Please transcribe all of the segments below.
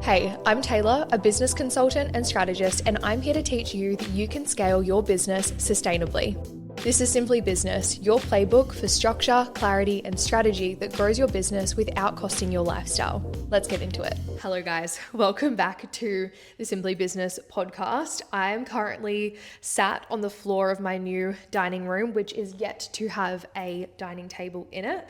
Hey, I'm Taylor, a business consultant and strategist, and I'm here to teach you that you can scale your business sustainably. This is Simply Business, your playbook for structure, clarity, and strategy that grows your business without costing your lifestyle. Let's get into it. Hello guys, welcome back to the Simply Business podcast. I am currently sat on the floor of my new dining room, which is yet to have a dining table in it.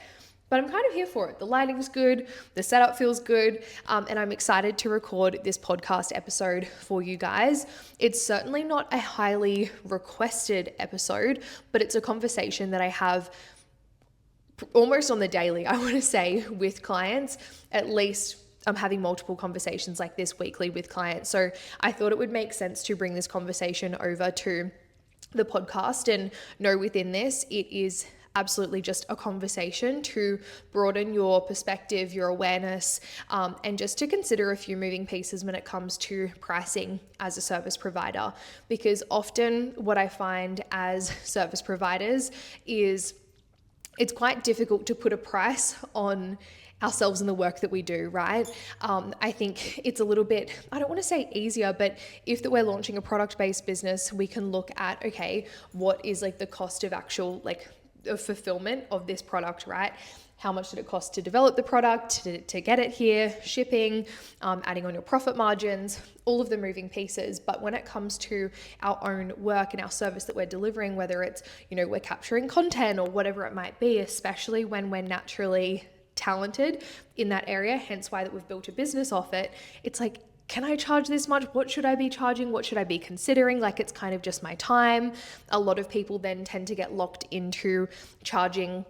But I'm kind of here for it. The lighting's good, the setup feels good, and I'm excited to record this podcast episode for you guys. It's certainly not a highly requested episode, but it's a conversation that I have almost on the daily, I want to say, with clients. At least I'm having multiple conversations like this weekly with clients. So I thought it would make sense to bring this conversation over to the podcast and know within this, it is absolutely just a conversation to broaden your perspective, your awareness, and just to consider a few moving pieces when it comes to pricing as a service provider. Because often what I find as service providers is it's quite difficult to put a price on ourselves and the work that we do, right? I think it's a little bit, I don't want to say easier, but if that we're launching a product-based business, we can look at, okay, what is like the cost of actual of fulfillment of this product, right? How much did it cost to develop the product, to get it here, shipping, adding on your profit margins, all of the moving pieces. But when it comes to our own work and our service that we're delivering, whether it's, we're capturing content or whatever it might be, especially when we're naturally talented in that area, hence why that we've built a business off it, it's like, can I charge this much? What should I be charging? What should I be considering? Like, it's kind of just my time. A lot of people then tend to get locked into charging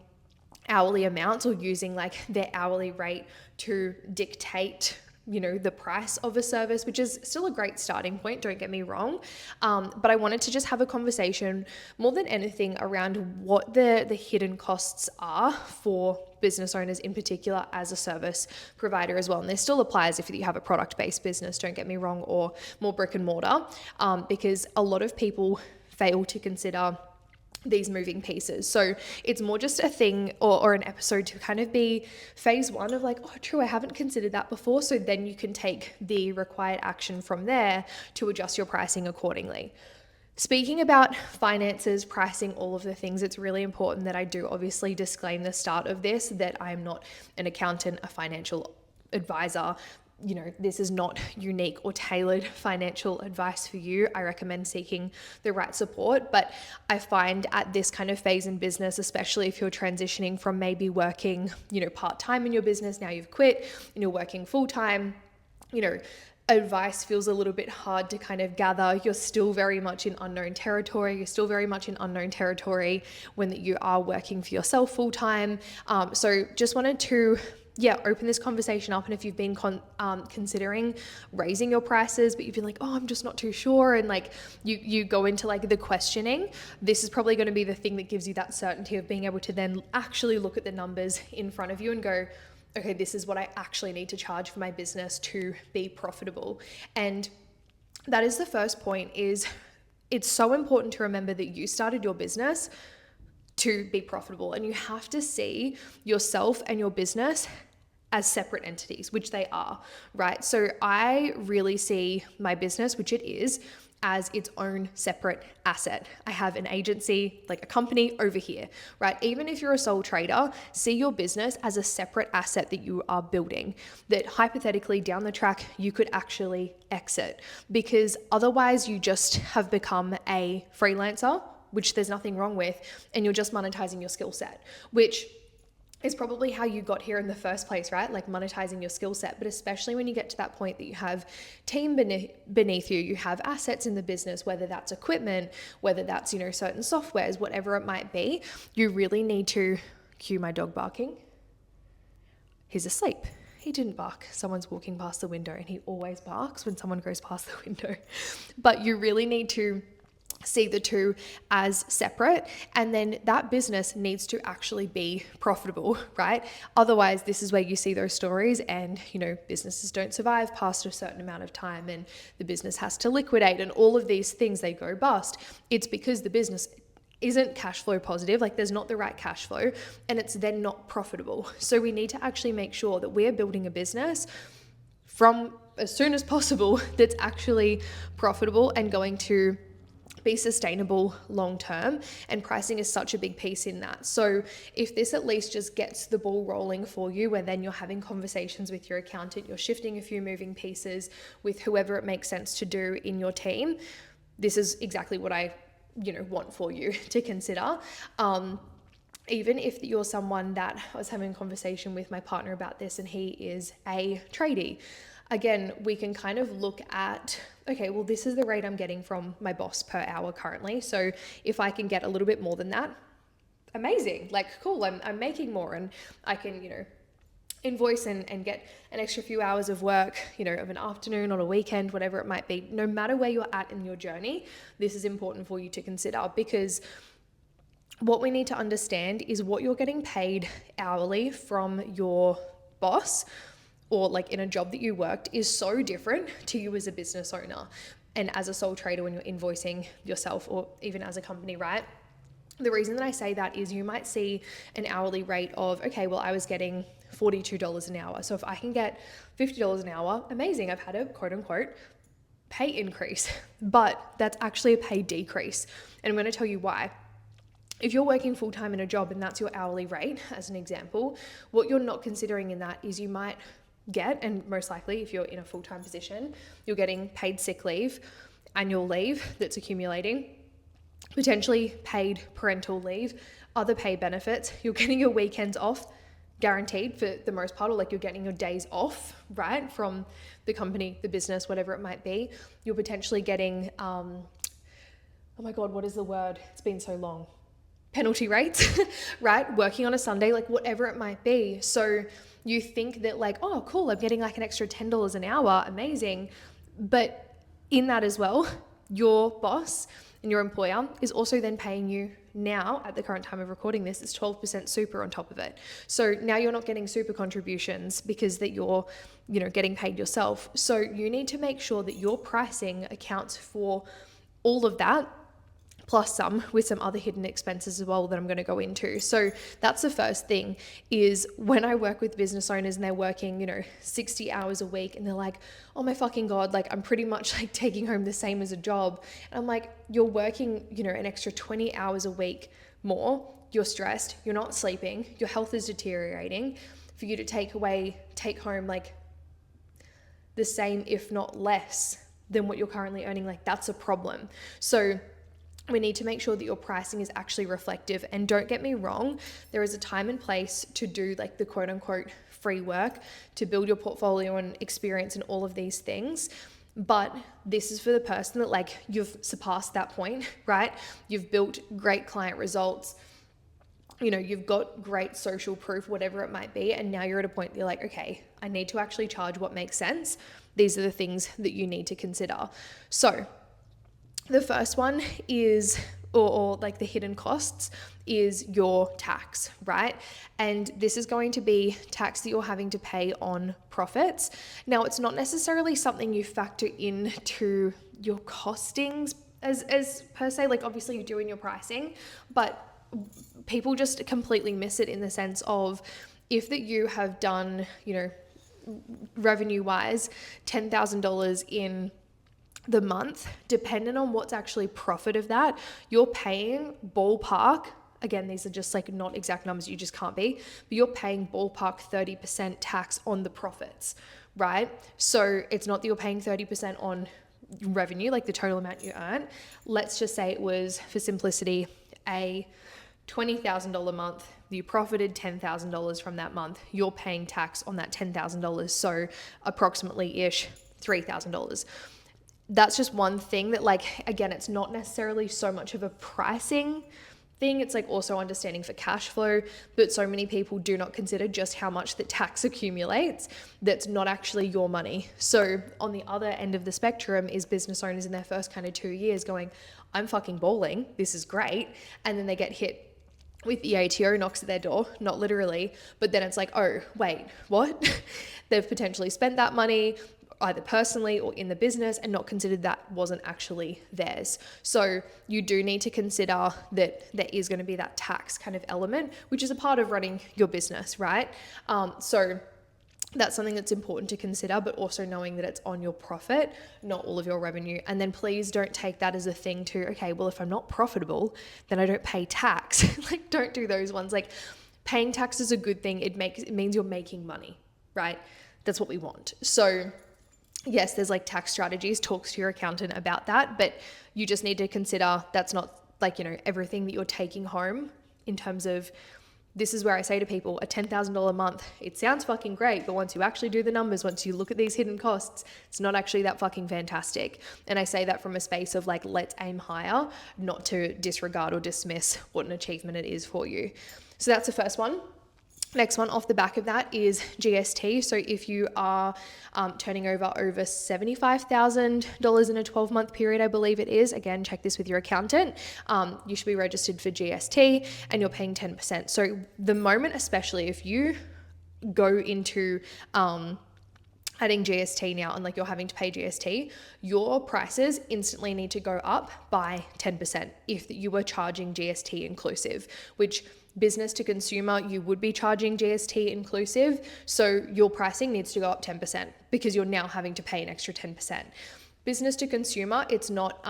hourly amounts or using like their hourly rate to dictate the price of a service, which is still a great starting point, don't get me wrong. But I wanted to just have a conversation more than anything around what the hidden costs are for business owners in particular as a service provider as well. And this still applies if you have a product-based business, don't get me wrong, or more brick and mortar, because a lot of people fail to consider these moving pieces. So it's more just a thing or an episode to kind of be phase one of like, oh, true, I haven't considered that before. So then you can take the required action from there to adjust your pricing accordingly. Speaking about finances, pricing, all of the things, it's really important that I do obviously disclaim the start of this that I'm not an accountant, a financial advisor. This is not unique or tailored financial advice for you. I recommend seeking the right support. But I find at this kind of phase in business, especially if you're transitioning from maybe working, part-time in your business, now you've quit and you're working full-time, advice feels a little bit hard to kind of gather. You're still very much in unknown territory. When you are working for yourself full-time. So just wanted to open this conversation up. And if you've been considering raising your prices, but you've been like, oh, I'm just not too sure. And like you go into like the questioning, this is probably going to be the thing that gives you that certainty of being able to then actually look at the numbers in front of you and go, okay, this is what I actually need to charge for my business to be profitable. And that is the first point. Is it's so important to remember that you started your business to be profitable, and you have to see yourself and your business as separate entities, which they are, right? So I really see my business, which it is, as its own separate asset. I have an agency, like a company over here, right? Even if you're a sole trader, see your business as a separate asset that you are building, that hypothetically down the track, you could actually exit, because otherwise you just have become a freelancer, which there's nothing wrong with, and you're just monetizing your skill set, which is probably how you got here in the first place, right? Like monetizing your skill set. But especially when you get to that point that you have team beneath you, you have assets in the business, whether that's equipment, whether that's, certain softwares, whatever it might be, you really need to cue my dog barking. He's asleep. He didn't bark. Someone's walking past the window, and he always barks when someone goes past the window. But you really need to see the two as separate, and then that business needs to actually be profitable, right? Otherwise, this is where you see those stories and, businesses don't survive past a certain amount of time and the business has to liquidate and all of these things, they go bust. It's because the business isn't cash flow positive, like there's not the right cash flow, and it's then not profitable. So we need to actually make sure that we're building a business from as soon as possible that's actually profitable and going to be sustainable long term, and pricing is such a big piece in that. So if this at least just gets the ball rolling for you, where then you're having conversations with your accountant, you're shifting a few moving pieces with whoever it makes sense to do in your team, this is exactly what I want for you to consider. Even if you're someone that, I was having a conversation with my partner about this, and he is a tradie. Again, we can kind of look at, okay, well, this is the rate I'm getting from my boss per hour currently. So if I can get a little bit more than that, amazing, like cool, I'm making more, and I can, invoice and get an extra few hours of work, of an afternoon on a weekend, whatever it might be. No matter where you're at in your journey, this is important for you to consider, because what we need to understand is what you're getting paid hourly from your boss, or like in a job that you worked, is so different to you as a business owner and as a sole trader when you're invoicing yourself, or even as a company, right? The reason that I say that is you might see an hourly rate of, okay, well, I was getting $42 an hour. So if I can get $50 an hour, amazing. I've had a quote unquote pay increase, but that's actually a pay decrease. And I'm going to tell you why. If you're working full-time in a job and that's your hourly rate, as an example, what you're not considering in that is you might get, and most likely if you're in a full-time position, you're getting paid sick leave, annual leave that's accumulating, potentially paid parental leave, other pay benefits. You're getting your weekends off guaranteed for the most part, or like you're getting your days off, right, from the company, the business, whatever it might be. You're potentially getting, oh my God, what is the word? It's been so long. Penalty rates, right? Working on a Sunday, like whatever it might be. So you think that like, oh, cool, I'm getting like an extra $10 an hour, amazing. But in that as well, your boss and your employer is also then paying you now, at the current time of recording this, it's 12% super on top of it. So now you're not getting super contributions because that you're, getting paid yourself. So you need to make sure that your pricing accounts for all of that, plus some, with some other hidden expenses as well that I'm going to go into. So that's the first thing, is when I work with business owners and they're working, 60 hours a week, and they're like, oh my fucking God, like I'm pretty much like taking home the same as a job. And I'm like, you're working, an extra 20 hours a week more, you're stressed, you're not sleeping, your health is deteriorating. For you to take home like the same, if not less than what you're currently earning, like that's a problem. So we need to make sure that your pricing is actually reflective. And don't get me wrong, there is a time and place to do like the quote unquote free work, to build your portfolio and experience and all of these things. But this is for the person that like you've surpassed that point, right? You've built great client results, you've got great social proof, whatever it might be. And now you're at a point that you're like, okay, I need to actually charge what makes sense. These are the things that you need to consider. So the first one is, or like the hidden costs, is your tax, right? And this is going to be tax that you're having to pay on profits. Now, it's not necessarily something you factor into your costings as per se, like obviously you do in your pricing, but people just completely miss it in the sense of, if that you have done, revenue wise, $10,000 in the month, depending on what's actually profit of that, you're paying ballpark, again, these are just like not exact numbers, you just can't be, but you're paying ballpark 30% tax on the profits, right? So it's not that you're paying 30% on revenue, like the total amount you earn. Let's just say it was, for simplicity, a $20,000 month, you profited $10,000 from that month, you're paying tax on that $10,000, so approximately-ish $3,000. That's just one thing that, like, again, it's not necessarily so much of a pricing thing. It's like also understanding for cash flow, but so many people do not consider just how much the tax accumulates that's not actually your money. So on the other end of the spectrum is business owners in their first kind of 2 years going, I'm fucking balling, this is great. And then they get hit with the ATO, knocks at their door, not literally, but then it's like, oh, wait, what? They've potentially spent that money either personally or in the business and not considered that wasn't actually theirs. So you do need to consider that there is going to be that tax kind of element, which is a part of running your business, right? So that's something that's important to consider, but also knowing that it's on your profit, not all of your revenue. And then please don't take that as a thing to, okay, well, if I'm not profitable, then I don't pay tax. Like, don't do those ones. Like, paying tax is a good thing. It means you're making money, right? That's what we want. So yes, there's like tax strategies, talks to your accountant about that, but you just need to consider that's not like, everything that you're taking home in terms of, this is where I say to people, a $10,000 a month, it sounds fucking great, but once you actually do the numbers, once you look at these hidden costs, it's not actually that fucking fantastic. And I say that from a space of like, let's aim higher, not to disregard or dismiss what an achievement it is for you. So that's the first one. Next one off the back of that is GST. So if you are turning over $75,000 in a 12-month period, I believe it is, again, check this with your accountant, you should be registered for GST and you're paying 10%. So the moment, especially if you go into adding GST now and like you're having to pay GST, your prices instantly need to go up by 10% if you were charging GST inclusive, which business to consumer, you would be charging GST inclusive. So your pricing needs to go up 10% because you're now having to pay an extra 10%. Business to consumer, it's not,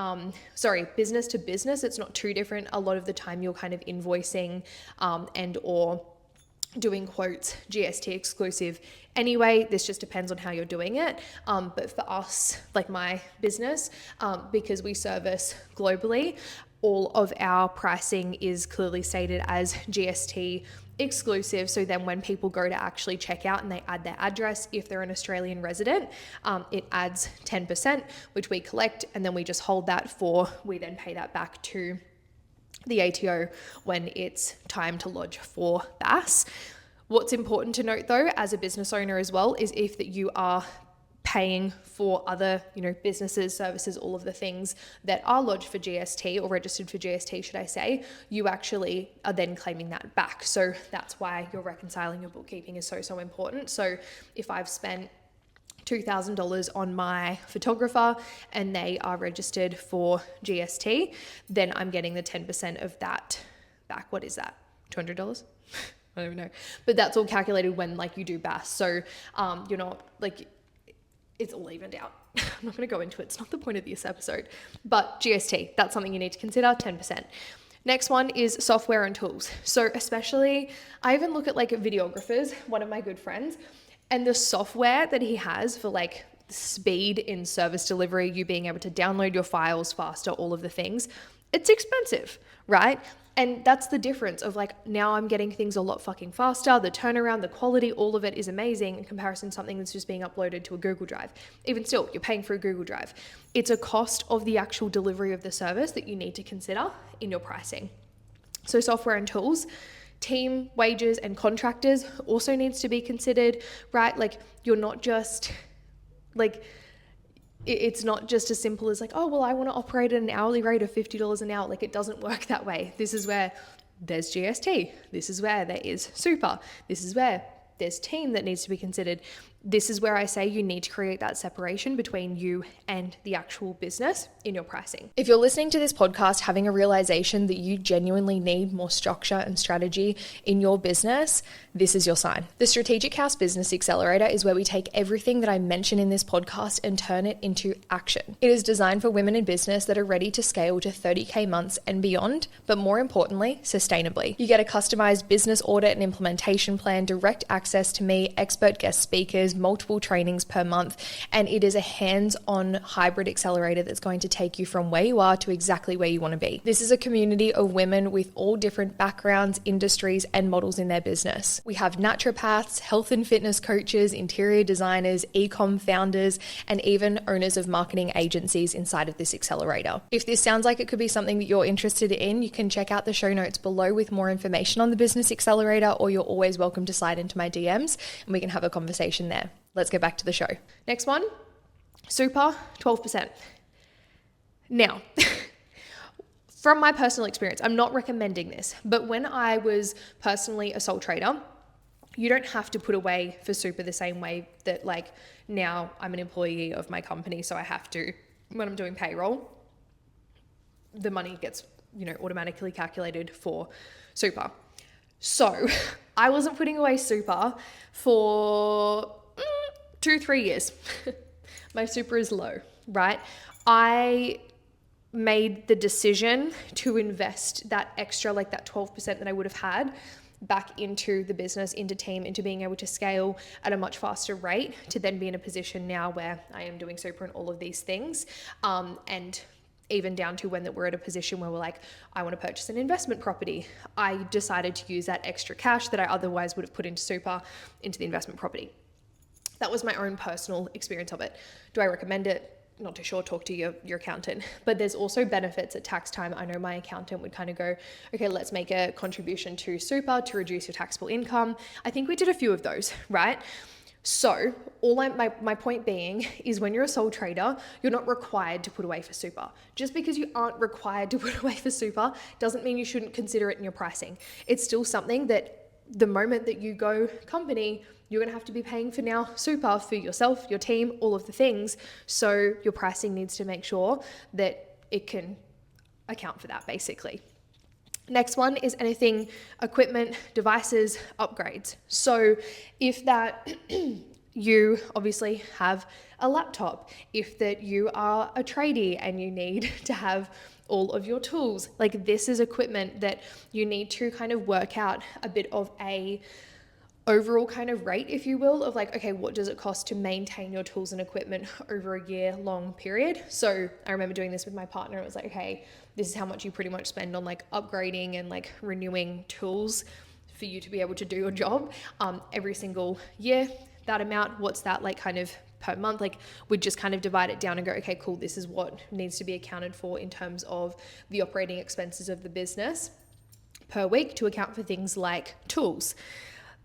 business to business, it's not too different. A lot of the time you're kind of invoicing and or doing quotes GST exclusive anyway. This just depends on how you're doing it. But for us, like my business, because we service globally, all of our pricing is clearly stated as GST exclusive. So then when people go to actually check out and they add their address, if they're an Australian resident, it adds 10%, which we collect, and then we just hold that we then pay that back to the ATO when it's time to lodge for BAS. What's important to note though, as a business owner as well, is if that you are paying for other, businesses, services, all of the things that are lodged for GST or registered for GST, should I say, you actually are then claiming that back. So that's why you're reconciling your bookkeeping is so important. So if I've spent $2,000 on my photographer and they are registered for GST, then I'm getting the 10% of that back. What is that? $200? I don't even know. But that's all calculated when like you do BAS. So you're not like, it's all evened out. I'm not going to go into it. It's not the point of this episode. But GST, that's something you need to consider, 10%. Next one is software and tools. So especially, I even look at like videographers, one of my good friends, and the software that he has for like speed in service delivery, you being able to download your files faster, all of the things, it's expensive, right? And that's the difference of like, now I'm getting things a lot fucking faster. The turnaround, the quality, all of it is amazing in comparison to something that's just being uploaded to a Google Drive. Even still, you're paying for a Google Drive. It's a cost of the actual delivery of the service that you need to consider in your pricing. So software and tools, team, wages, and contractors also needs to be considered, right? Like you're not just like, it's not just as simple as like, oh, well, I want to operate at an hourly rate of $50 an hour. Like it doesn't work that way. This is where there's GST. This is where there is super. This is where there's team that needs to be considered. This is where I say you need to create that separation between you and the actual business in your pricing. If you're listening to this podcast having a realization that you genuinely need more structure and strategy in your business, this is your sign. The Strategic House Business Accelerator is where we take everything that I mention in this podcast and turn it into action. It is designed for women in business that are ready to scale to 30K months and beyond, but more importantly, sustainably. You get a customized business audit and implementation plan, direct access to me, expert guest speakers, multiple trainings per month, and it is a hands-on hybrid accelerator that's going to take you from where you are to exactly where you want to be. This is a community of women with all different backgrounds, industries, and models in their business. We have naturopaths, health and fitness coaches, interior designers, e-com founders, and even owners of marketing agencies inside of this accelerator. If this sounds like it could be something that you're interested in, you can check out the show notes below with more information on the Business Accelerator, or you're always welcome to slide into my DMs and we can have a conversation there. Let's get back to the show. Next one, super, 12%. Now, from my personal experience, I'm not recommending this, but when I was personally a sole trader, you don't have to put away for super the same way that like now I'm an employee of my company, so I have to, when I'm doing payroll, the money gets, automatically calculated for super. So I wasn't putting away super for 2-3 years, my super is low, right? I made the decision to invest that extra, like that 12% that I would have had back into the business, into team, into being able to scale at a much faster rate to then be in a position now where I am doing super and all of these things. And even down to when that we're at a position where we're like, I want to purchase an investment property. I decided to use that extra cash that I otherwise would have put into super into the investment property. That was my own personal experience of it. Do I recommend it? Not too sure, talk to your accountant. But there's also benefits at tax time. I know my accountant would kind of go, okay, let's make a contribution to super to reduce your taxable income. I think we did a few of those, right? So my point being is when you're a sole trader, you're not required to put away for super. Just because you aren't required to put away for super doesn't mean you shouldn't consider it in your pricing. It's still something that the moment that you go company, you're going to have to be paying for now super for yourself, your team, all of the things. So your pricing needs to make sure that it can account for that basically. Next one is anything equipment, devices, upgrades. So if that you obviously have a laptop, if that you are a tradie and you need to have all of your tools, like this is equipment that you need to kind of work out a bit of a overall kind of rate, if you will, of like, okay, what does it cost to maintain your tools and equipment over a year-long period? So I remember doing this with my partner. It was like, okay, this is how much you pretty much spend on like upgrading and like renewing tools for you to be able to do your job every single year. That amount, what's that like kind of per month? Like we'd just kind of divide it down and go, okay, cool, this is what needs to be accounted for in terms of the operating expenses of the business per week to account for things like tools.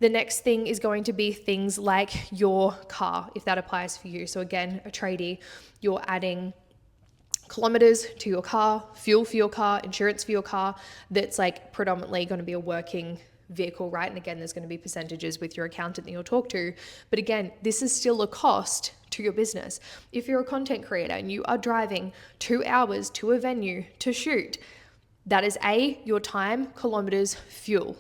The next thing is going to be things like your car, if that applies for you. So again, a tradie, you're adding kilometers to your car, fuel for your car, insurance for your car, that's like predominantly going to be a working vehicle, right? And again, there's going to be percentages with your accountant that you'll talk to. But again, this is still a cost to your business. If you're a content creator and you are driving 2 hours to a venue to shoot, that is your time, kilometers, fuel,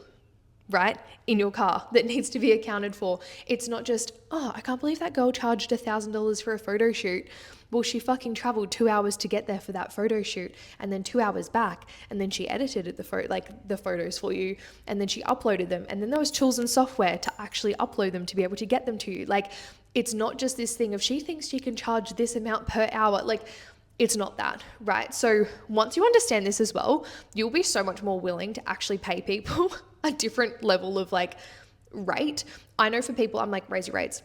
right, in your car that needs to be accounted for. It's not just, oh, I can't believe that girl charged $1,000 for a photo shoot. Well, she fucking traveled 2 hours to get there for that photo shoot and then 2 hours back. And then she edited the photos for you. And then she uploaded them. And then there was tools and software to actually upload them to be able to get them to you. Like, it's not just this thing of she thinks she can charge this amount per hour. Like, it's not that, right? So once you understand this as well, you'll be so much more willing to actually pay people a different level of like rate. I know for people, I'm like, raise your rates.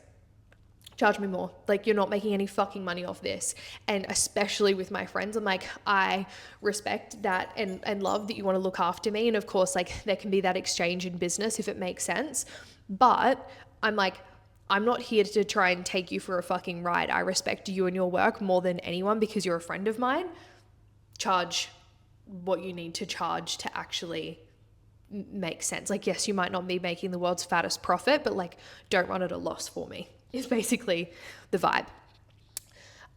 Charge me more. Like, you're not making any fucking money off this. And especially with my friends, I'm like, I respect that and love that you want to look after me. And of course, like there can be that exchange in business if it makes sense. But I'm like, I'm not here to try and take you for a fucking ride. I respect you and your work more than anyone because you're a friend of mine. Charge what you need to charge to actually make sense. Like, yes, you might not be making the world's fattest profit, but like, don't run at a loss for me. Is basically the vibe.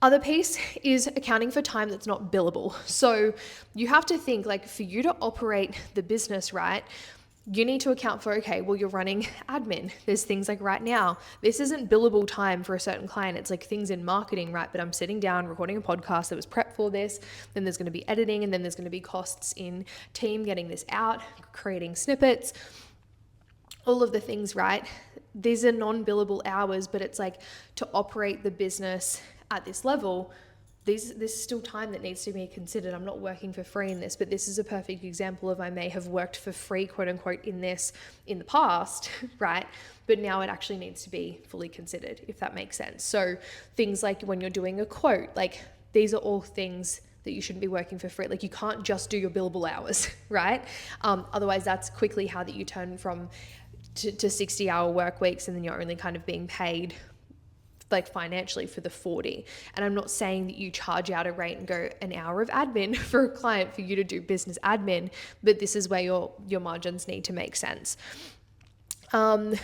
Other piece is accounting for time that's not billable. So you have to think like for you to operate the business, right? You need to account for, okay, well, you're running admin. There's things like right now, this isn't billable time for a certain client. It's like things in marketing, right? But I'm sitting down, recording a podcast that was prepped for this. Then there's going to be editing, and then there's going to be costs in team getting this out, creating snippets, all of the things, right? These are non-billable hours, but it's like to operate the business at this level, this is still time that needs to be considered. I'm not working for free in this, but this is a perfect example of I may have worked for free, quote unquote, in this in the past, right? But now it actually needs to be fully considered, if that makes sense. So things like when you're doing a quote, like these are all things that you shouldn't be working for free. Like you can't just do your billable hours, right? Otherwise that's quickly how that you turn from to 60-hour work weeks, and then you're only kind of being paid like financially for the 40. And I'm not saying that you charge out a rate and go an hour of admin for a client for you to do business admin, but this is where your margins need to make sense. Where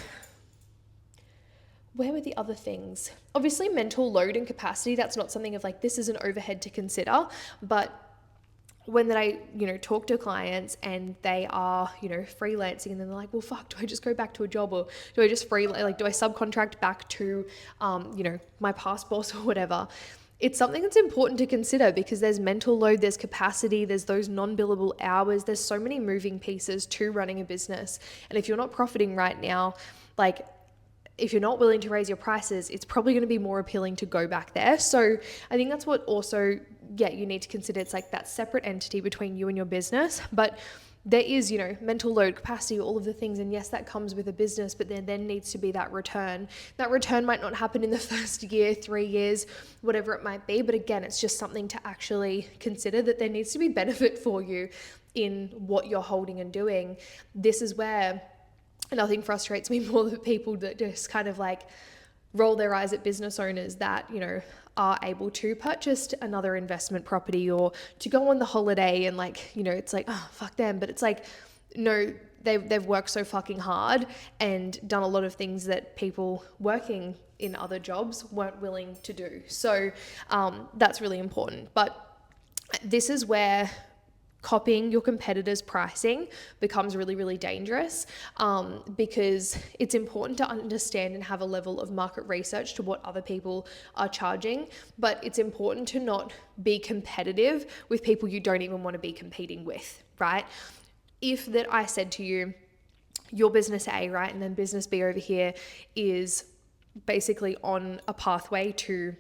were the other things? Obviously mental load and capacity, that's not something of like, this is an overhead to consider, but when that I, talk to clients and they are, freelancing, and then they're like, well, fuck, do I just go back to a job, or do I just do I subcontract back to, my past boss or whatever? It's something that's important to consider, because there's mental load, there's capacity, there's those non-billable hours, there's so many moving pieces to running a business. And if you're not profiting right now, like, if you're not willing to raise your prices, it's probably going to be more appealing to go back there. So I think that's what also, you need to consider. It's like that separate entity between you and your business, but there is, mental load, capacity, all of the things. And yes, that comes with a business, but there then needs to be that return. That return might not happen in the first year, 3 years, whatever it might be. But again, it's just something to actually consider, that there needs to be benefit for you in what you're holding and doing. This is where nothing frustrates me more than people that just kind of like roll their eyes at business owners that, are able to purchase another investment property or to go on the holiday, and like, it's like, oh, fuck them. But it's like, no, they've worked so fucking hard and done a lot of things that people working in other jobs weren't willing to do. So that's really important. But this is where copying your competitors' pricing becomes really, really dangerous, because it's important to understand and have a level of market research to what other people are charging. But it's important to not be competitive with people you don't even want to be competing with, right? If that I said to you, your business A, right, and then business B over here is basically on a pathway to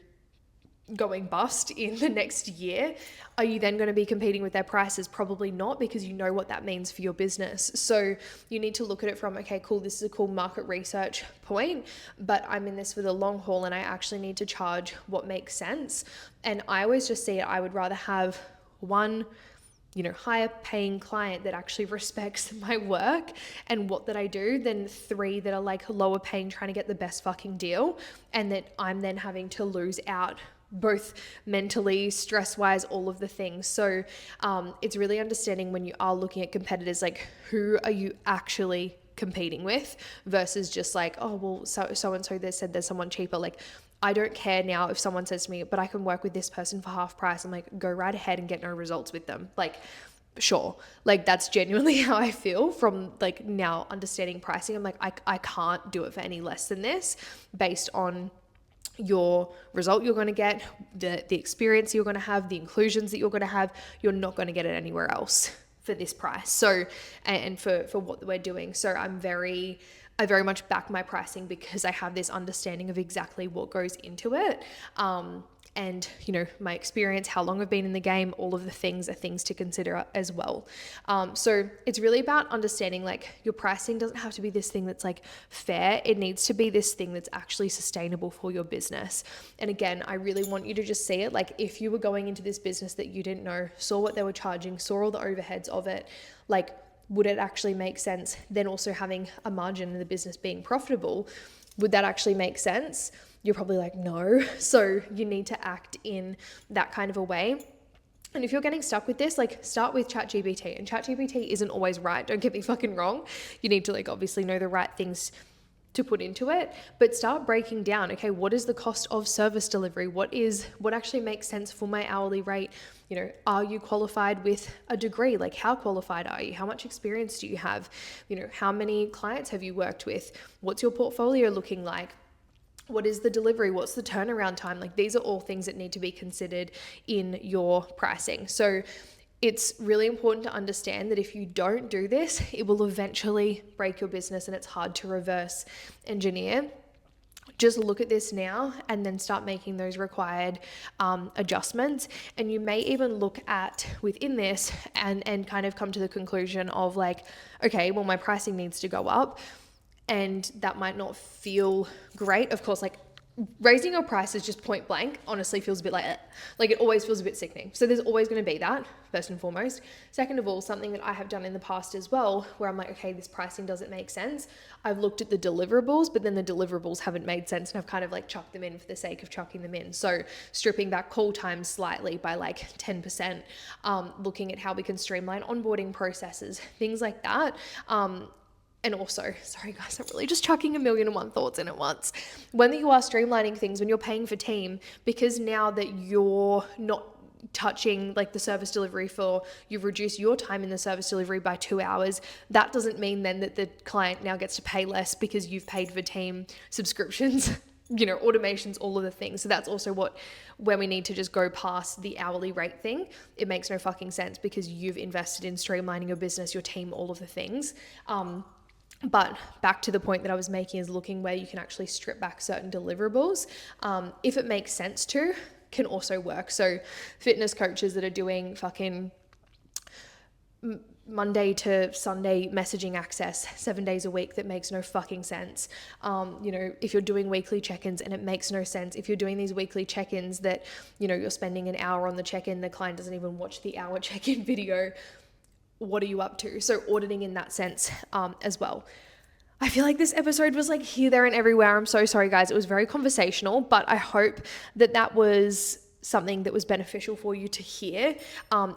going bust in the next year, are you then going to be competing with their prices? Probably not, because you know what that means for your business. So you need to look at it from, okay, cool, this is a cool market research point, but I'm in this for the long haul and I actually need to charge what makes sense. And I always just see it, I would rather have one, higher paying client that actually respects my work and what that I do, than 3 that are like lower paying trying to get the best fucking deal, and that I'm then having to lose out both mentally, stress-wise, all of the things. So it's really understanding when you are looking at competitors, like, who are you actually competing with, versus just like, oh, well, so-and-so they said there's someone cheaper. Like, I don't care now if someone says to me, but I can work with this person for half price. I'm like, go right ahead and get no results with them. Like, sure. Like, that's genuinely how I feel from like now understanding pricing. I'm like, I can't do it for any less than this, based on your result you're going to get, the experience you're going to have, the inclusions that you're going to have. You're not going to get it anywhere else for this price. So, and for what we're doing. So I very much back my pricing, because I have this understanding of exactly what goes into it. And, my experience, how long I've been in the game, all of the things are things to consider as well. So it's really about understanding, like, your pricing doesn't have to be this thing that's like fair. It needs to be this thing that's actually sustainable for your business. And again, I really want you to just see it. Like, if you were going into this business that you didn't know, saw what they were charging, saw all the overheads of it, like, would it actually make sense? Then also having a margin in the business being profitable, would that actually make sense? You're probably like, no. So you need to act in that kind of a way. And if you're getting stuck with this, like, start with ChatGPT. And ChatGPT isn't always right. Don't get me fucking wrong. You need to, like, obviously know the right things to put into it, but start breaking down, okay, what is the cost of service delivery? What actually makes sense for my hourly rate? Are you qualified with a degree? Like, how qualified are you? How much experience do you have? How many clients have you worked with? What's your portfolio looking like? What is the delivery? What's the turnaround time? Like, these are all things that need to be considered in your pricing. So it's really important to understand that if you don't do this, it will eventually break your business, and it's hard to reverse engineer. Just look at this now and then start making those required adjustments. And you may even look at within this and kind of come to the conclusion of like, okay, well, my pricing needs to go up. And that might not feel great. Of course, like, raising your prices just point blank honestly feels a bit like it always feels a bit sickening. So there's always going to be that, first and foremost. Second of all, something that I have done in the past as well, where I'm like, okay, this pricing doesn't make sense. I've looked at the deliverables, but then the deliverables haven't made sense, and I've kind of like chucked them in for the sake of chucking them in. So stripping back call times slightly by like 10%, looking at how we can streamline onboarding processes, things like that. And also, sorry guys, I'm really just chucking 1,000,001 thoughts in at once. When you are streamlining things, when you're paying for team, because now that you're not, touching like the service delivery for, you've reduced your time in the service delivery by 2 hours, that doesn't mean then that the client now gets to pay less because you've paid for team subscriptions, automations, all of the things. So that's also where we need to just go past the hourly rate thing. It makes no fucking sense because you've invested in streamlining your business, your team, all of the things. But back to the point that I was making is looking where you can actually strip back certain deliverables. If it makes sense to, can also work. So fitness coaches that are doing fucking Monday to Sunday messaging access 7 days a week, that makes no fucking sense. If you're doing weekly check-ins and it makes no sense, if you're doing these weekly check-ins that, you're spending an hour on the check-in, the client doesn't even watch the hour check-in video, what are you up to? So auditing in that sense as well. I feel like this episode was like here, there, and everywhere. I'm so sorry, guys. It was very conversational, but I hope that was something that was beneficial for you to hear,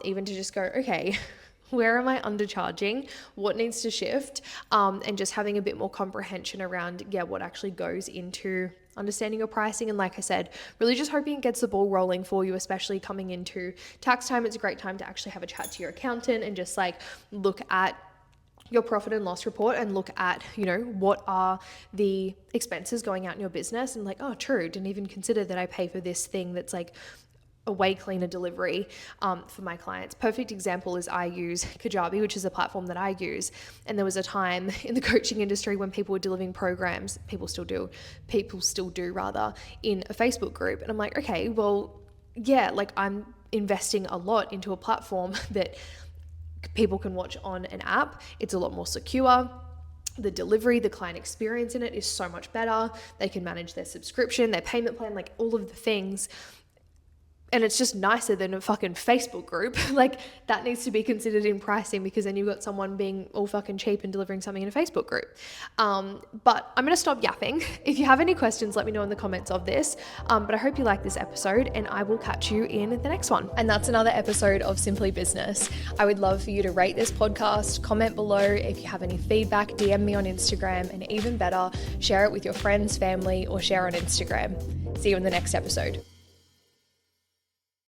even to just go, okay, where am I undercharging? What needs to shift? And just having a bit more comprehension around, what actually goes into understanding your pricing. And like I said, really just hoping it gets the ball rolling for you, especially coming into tax time. It's a great time to actually have a chat to your accountant and just like look at your profit and loss report and look at, what are the expenses going out in your business, and like, oh, true, didn't even consider that I pay for this thing that's like a way cleaner delivery for my clients. Perfect example is I use Kajabi, which is a platform that I use. And there was a time in the coaching industry when people were delivering programs, people still do rather, in a Facebook group. And I'm like, okay, well, like I'm investing a lot into a platform that people can watch on an app. It's a lot more secure. The delivery, the client experience in it is so much better. They can manage their subscription, their payment plan, like all of the things. And it's just nicer than a fucking Facebook group. Like that needs to be considered in pricing, because then you've got someone being all fucking cheap and delivering something in a Facebook group. But I'm going to stop yapping. If you have any questions, let me know in the comments of this. But I hope you like this episode, and I will catch you in the next one. And that's another episode of Simply Business. I would love for you to rate this podcast, comment below if you have any feedback, DM me on Instagram, and even better, share it with your friends, family, or share on Instagram. See you in the next episode.